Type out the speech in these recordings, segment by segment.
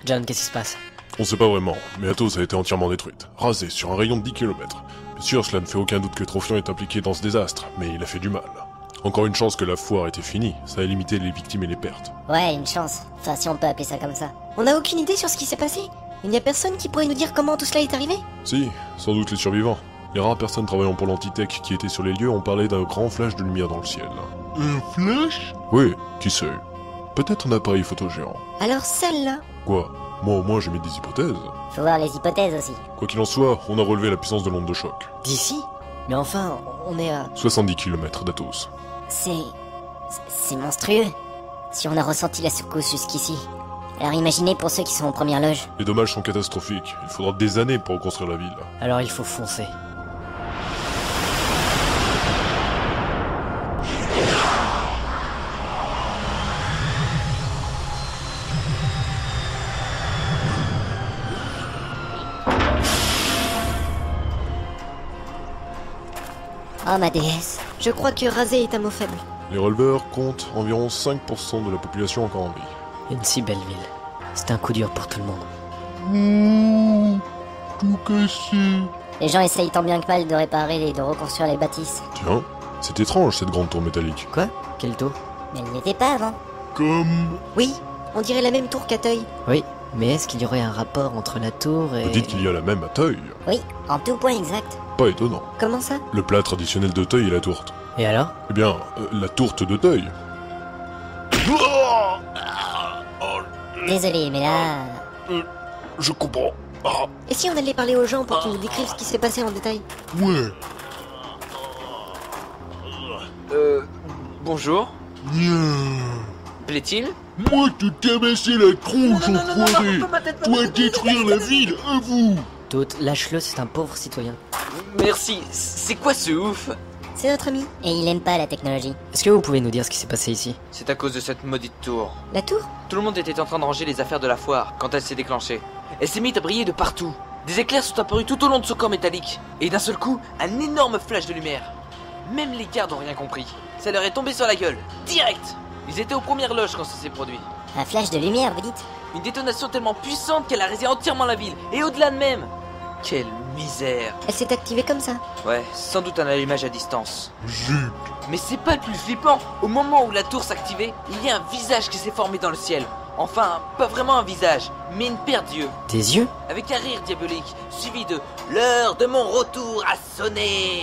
John, qu'est-ce qui se passe? On sait pas vraiment, mais Athos a été entièrement détruite, rasée sur un rayon de 10 km. Bien sûr, cela ne fait aucun doute que Trophion est impliqué dans ce désastre, mais il a fait du mal. Encore une chance que la foire était finie, ça a limité les victimes et les pertes. Ouais, une chance. Enfin, si on peut appeler ça comme ça. On n'a aucune idée sur ce qui s'est passé. Il n'y a personne qui pourrait nous dire comment tout cela est arrivé. Si, sans doute les survivants. Les rares personnes travaillant pour l'Antitech qui étaient sur les lieux ont parlé d'un grand flash de lumière dans le ciel. Un flash? Oui, qui sait. Peut-être un appareil photo géant. Alors celle-là. Quoi? Moi au moins j'ai mis des hypothèses. Faut voir les hypothèses aussi. Quoi qu'il en soit, on a relevé la puissance de l'onde de choc. D'ici? Mais enfin, on est à... 70 km d'Athos. C'est monstrueux. Si on a ressenti la secousse jusqu'ici. Alors imaginez pour ceux qui sont en première loge. Les dommages sont catastrophiques. Il faudra des années pour reconstruire la ville. Alors il faut foncer. Oh ma déesse. Je crois que raser est un mot faible. Les releveurs comptent environ 5% de la population encore en vie. Une si belle ville. C'est un coup dur pour tout le monde. Oh, tout cassé. Les gens essayent tant bien que mal de réparer et de reconstruire les bâtisses. Tiens, c'est étrange cette grande tour métallique. Quoi? Quel tour? Mais elle n'y était pas avant. Comme... Oui, on dirait la même tour qu'Auteuil. Oui, mais est-ce qu'il y aurait un rapport entre la tour et... Vous dites qu'il y a la même à Teuil. Oui, en tout point exact. Pas étonnant. Comment ça? Le plat traditionnel de Teuil est la tourte. Et alors? Eh bien, la tourte de Teuil. Désolé, mais là... Je comprends. Et si on allait parler aux gens pour qu'ils nous décrivent ce qui s'est passé en détail? Ouais. Bonjour. Bien. Plaît-il? Moi te tabasser la tronche, enfoiré. Toi détruire la ville, à vous. Toute, lâche-le, c'est un pauvre citoyen. Merci. C'est quoi ce ouf? C'est notre ami. Et il aime pas la technologie. Est-ce que vous pouvez nous dire ce qui s'est passé ici? C'est à cause de cette maudite tour. La tour? Tout le monde était en train de ranger les affaires de la foire quand elle s'est déclenchée. Elle s'est mise à briller de partout. Des éclairs sont apparus tout au long de ce corps métallique. Et d'un seul coup, un énorme flash de lumière. Même les gardes ont rien compris. Ça leur est tombé sur la gueule. Direct. Ils étaient aux premières loges quand ça s'est produit. Un flash de lumière, vous dites? Une détonation tellement puissante qu'elle a rasé entièrement la ville. Et au-delà de même. Quelle misère. Elle s'est activée comme ça. Ouais, sans doute un allumage à distance. Zut. Mais c'est pas le plus flippant. Au moment où la tour s'activait, il y a un visage qui s'est formé dans le ciel. Enfin, pas vraiment un visage, mais une paire d'yeux. Des yeux? Avec un rire diabolique, suivi de « L'heure de mon retour a sonné !»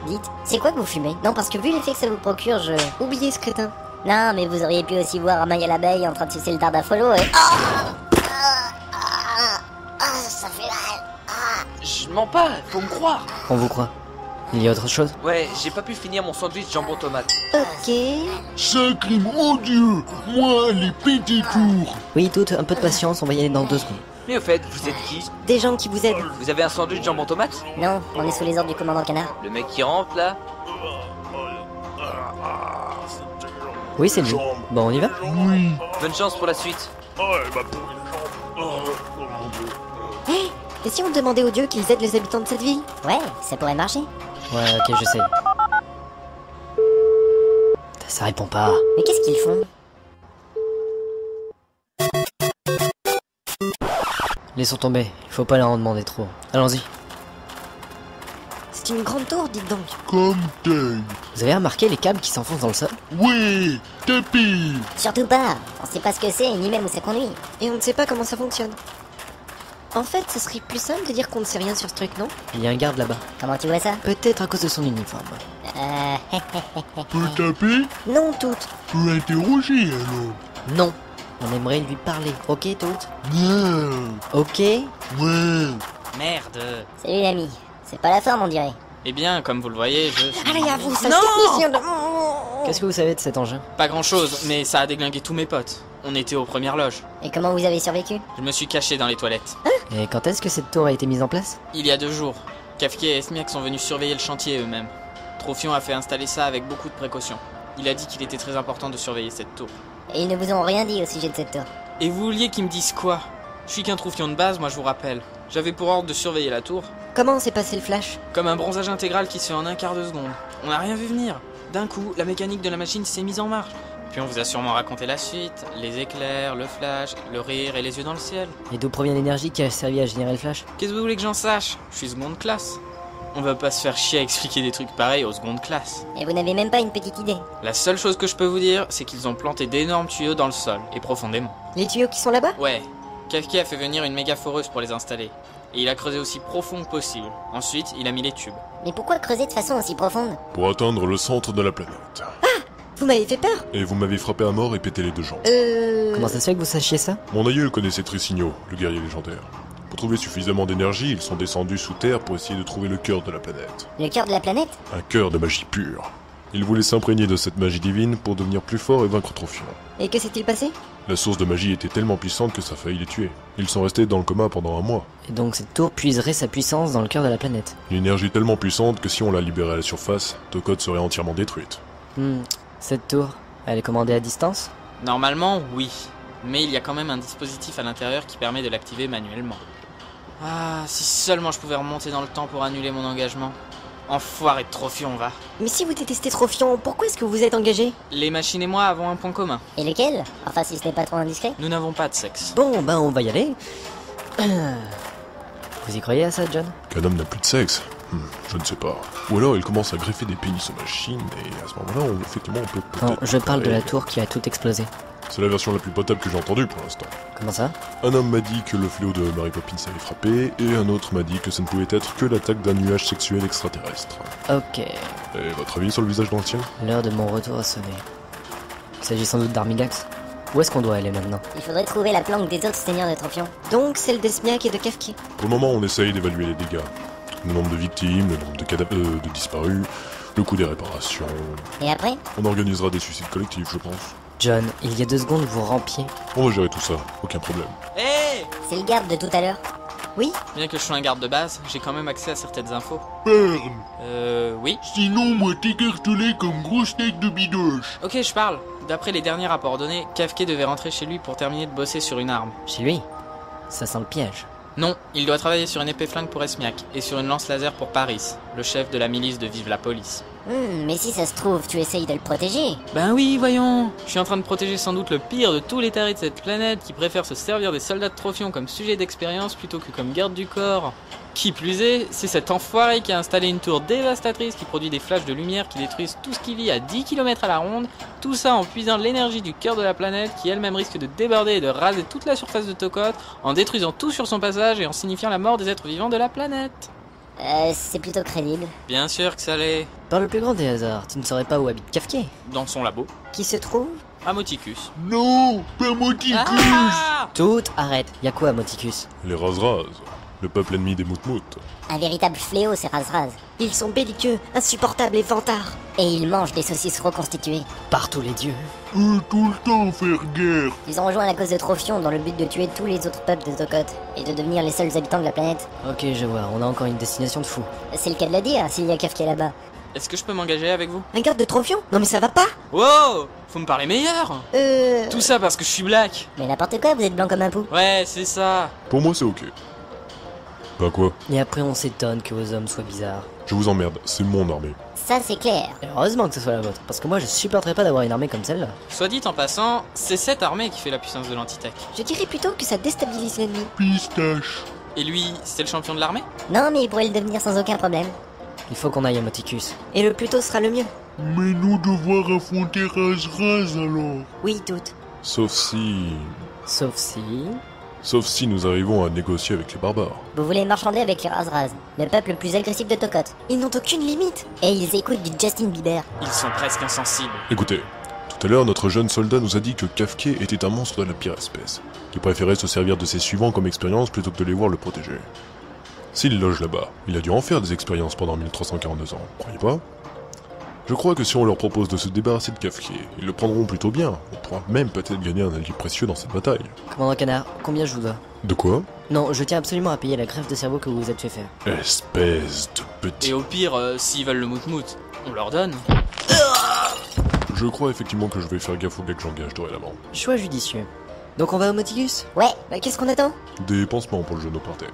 Dites, c'est quoi que vous fumez? Non, parce que vu l'effet que ça vous procure, je... Oubliez ce crétin. Non, mais vous auriez pu aussi voir Amaya l'abeille en train de sucer le dard d'Afolo et... ça fait mal. Je mens pas, faut me croire. On vous croit. Il y a autre chose? Ouais, j'ai pas pu finir mon sandwich jambon tomate. Ok. Sacré mon Dieu. Moi, les pétés tours. Oui, toute, un peu de patience, on va y aller dans 2 secondes. Mais au fait, vous êtes qui? Des gens qui vous aident. Vous avez un sandwich jambon tomate? Non, on est sous les ordres du commandant Canard. Le mec qui rentre là? Oui, c'est lui. Bon, on y va? Oui. Bonne chance pour la suite. Hé, et si on demandait aux dieux qu'ils aident les habitants de cette ville? Ouais, ça pourrait marcher. Ouais, ok, je sais. Ça répond pas. Mais qu'est-ce qu'ils font? Laissons tomber, il faut pas leur en demander trop. Allons-y. C'est une grande tour, dites donc. Comme Teuil. Vous avez remarqué les câbles qui s'enfoncent dans le sol? Ouais. Tapez. Surtout pas. On sait pas ce que c'est, ni même où ça conduit. Et on ne sait pas comment ça fonctionne. En fait, ce serait plus simple de dire qu'on ne sait rien sur ce truc, non? Il y a un garde là-bas. Comment tu vois ça? Peut-être à cause de son uniforme. Peut taper. Non, toutes. Peut interroger alors. Non. On aimerait lui parler. Ok, toute? Bien. Ok? Ouais. Merde. Salut l'ami. C'est pas la forme, on dirait. Eh bien, comme vous le voyez, je... Allez, à vous, ça Non technicien de... Qu'est-ce que vous savez de cet engin? Pas grand-chose, mais ça a déglingué tous mes potes. On était aux premières loges. Et comment vous avez survécu? Je me suis caché dans les toilettes. Et quand est-ce que cette tour a été mise en place? Il y a 2 jours. Kafka et Esmiak sont venus surveiller le chantier eux-mêmes. Trophion a fait installer ça avec beaucoup de précautions. Il a dit qu'il était très important de surveiller cette tour. Et ils ne vous ont rien dit au sujet de cette tour? Et vous vouliez qu'ils me disent quoi? Je suis qu'un Trophion de base, moi je vous rappelle. J'avais pour ordre de surveiller la tour. Comment s'est passé le flash? Comme un bronzage intégral qui se fait en un quart de seconde. On n'a rien vu venir. D'un coup, la mécanique de la machine s'est mise en marche. Puis on vous a sûrement raconté la suite, les éclairs, le flash, le rire et les yeux dans le ciel. Et d'où provient l'énergie qui a servi à générer le flash? Qu'est-ce que vous voulez que j'en sache? Je suis seconde classe. On va pas se faire chier à expliquer des trucs pareils aux secondes classes. Et vous n'avez même pas une petite idée? La seule chose que je peux vous dire, c'est qu'ils ont planté d'énormes tuyaux dans le sol, et profondément. Les tuyaux qui sont là-bas? Ouais, Kafka a fait venir une méga foreuse pour les installer. Et il a creusé aussi profond que possible. Ensuite, il a mis les tubes. Mais pourquoi creuser de façon aussi profonde? Pour atteindre le centre de la planète. Vous m'avez fait peur. Et vous m'avez frappé à mort et pété les deux jambes. Comment ça se fait que vous sachiez ça? Mon aïeul connaissait Trisigno, le guerrier légendaire. Pour trouver suffisamment d'énergie, ils sont descendus sous terre pour essayer de trouver le cœur de la planète. Le cœur de la planète? Un cœur de magie pure. Ils voulaient s'imprégner de cette magie divine pour devenir plus forts et vaincre Trophion. Et que s'est-il passé? La source de magie était tellement puissante que ça a failli les tuer. Ils sont restés dans le coma pendant un mois. Et donc cette tour puiserait sa puissance dans le cœur de la planète. Une énergie tellement puissante que si on la libérait à la surface, Tokot serait entièrement détruite. Cette tour, elle est commandée à distance? Normalement, oui. Mais il y a quand même un dispositif à l'intérieur qui permet de l'activer manuellement. Ah, si seulement je pouvais remonter dans le temps pour annuler mon engagement. Enfoiré de Trophion, va. Mais si vous détestez Trophion, pourquoi est-ce que vous vous êtes engagé? Les machines et moi avons un point commun. Et lequel? Enfin, si ce n'est pas trop indiscret. Nous n'avons pas de sexe. Bon, ben on va y aller. Vous y croyez à ça, John? Qu'un homme n'a plus de sexe? Je ne sais pas. Ou alors il commence à greffer des pénis aux machines et à ce moment-là, effectivement, on peut peut-être... Non, je parle de la tour qui a tout explosé. C'est la version la plus potable que j'ai entendue pour l'instant. Comment ça? Un homme m'a dit que le fléau de Mary Poppins avait frappé, et un autre m'a dit que ça ne pouvait être que l'attaque d'un nuage sexuel extraterrestre. Ok, Et votre avis sur le visage d'ancien? l'heure de mon retour a sonné. Il s'agit sans doute d'Armigax. Où est-ce qu'on doit aller maintenant? Il faudrait trouver la planque des autres seigneurs de Trophion. Donc celle d'Esmiac et de Kafka. Pour le moment, on essaye d'évaluer les dégâts. Le nombre de victimes, le nombre de disparus, le coût des réparations... Et après? On organisera des suicides collectifs, je pense. John, il y a 2 secondes, vous rampiez. On va gérer tout ça, aucun problème. Hé C'est le garde de tout à l'heure. Oui? Bien que je sois un garde de base, j'ai quand même accès à certaines infos. Parle. Oui. Sinon, moi t'écarteler comme grosse tête de bidoche. Ok, je parle. D'après les derniers rapports donnés, Kafka devait rentrer chez lui pour terminer de bosser sur une arme. Chez lui? Ça sent le piège. Non, il doit travailler sur une épée flingue pour Esmiac et sur une lance laser pour Paris, le chef de la milice de Vive la Police. Mais si ça se trouve, tu essayes de le protéger. Ben oui, voyons. Je suis en train de protéger sans doute le pire de tous les tarés de cette planète qui préfèrent se servir des soldats de Trophion comme sujet d'expérience plutôt que comme garde du corps. Qui plus est, c'est cet enfoiré qui a installé une tour dévastatrice qui produit des flashs de lumière qui détruisent tout ce qui vit à 10 km à la ronde, tout ça en puisant l'énergie du cœur de la planète qui elle-même risque de déborder et de raser toute la surface de Tokot en détruisant tout sur son passage et en signifiant la mort des êtres vivants de la planète. C'est plutôt crédible. Bien sûr que ça l'est. Par le plus grand des hasards, tu ne saurais pas où habite Kafka? Dans son labo, Qui se trouve? à Moticus. Non, pas Moticus. Tout arrête. Y a quoi à Moticus? Les Raz-Raz, le peuple ennemi des Moutmout. Un véritable fléau, ces Raz-Raz. Ils sont belliqueux, insupportables et vantards. Et ils mangent des saucisses reconstituées. Par tous les dieux. Tout le temps faire guerre. Ils ont rejoint la cause de Trophion dans le but de tuer tous les autres peuples de Tokot et de devenir les seuls habitants de la planète. Ok, je vois, on a encore une destination de fou. C'est le cas de le dire, s'il y a Kafka là-bas. Est-ce que je peux m'engager avec vous? Un garde de Trophion? Non mais ça va pas. Wow! Faut me parler meilleur! Tout ça parce que je suis black! Mais n'importe quoi, vous êtes blanc comme un pou. Ouais, c'est ça! Pour moi, c'est ok. Bah quoi? Et après on s'étonne que vos hommes soient bizarres. Je vous emmerde, c'est mon armée. Ça, c'est clair. Et heureusement que ce soit la vôtre, parce que moi je supporterais pas d'avoir une armée comme celle-là. Soit dit en passant, c'est cette armée qui fait la puissance de l'Antitech. Je dirais plutôt que ça déstabilise l'ennemi. Pistache. Et lui, c'est le champion de l'armée? Non, mais il pourrait le devenir sans aucun problème. Il faut qu'on aille à Moticus. Et le plus tôt sera le mieux. Mais nous devoir affronter Raz-Raz alors. Oui, doute. Sauf si... Sauf si nous arrivons à négocier avec les barbares. Vous voulez marchander avec les Raz-Raz, le peuple le plus agressif de Tokot. Ils n'ont aucune limite. Et ils écoutent du Justin Bieber. Ils sont presque insensibles. Écoutez, tout à l'heure, notre jeune soldat nous a dit que Kafka était un monstre de la pire espèce, qui préférait se servir de ses suivants comme expérience plutôt que de les voir le protéger. S'il loge là-bas, il a dû en faire des expériences pendant 1342 ans, croyez pas? Je crois que si on leur propose de se débarrasser de Kafka, ils le prendront plutôt bien. On pourra même peut-être gagner un allié précieux dans cette bataille. Commandant Canard, combien je vous dois? De quoi? Non, je tiens absolument à payer la greffe de cerveau que vous vous êtes fait faire. Espèce de petit... Et au pire, s'ils veulent le mout-mout, on leur donne. Je crois effectivement que je vais faire gaffe au gars que j'engage dorénavant. Choix judicieux. Donc on va au Moticus? Ouais, Bah qu'est-ce qu'on attend? Des pansements pour le genou par terre.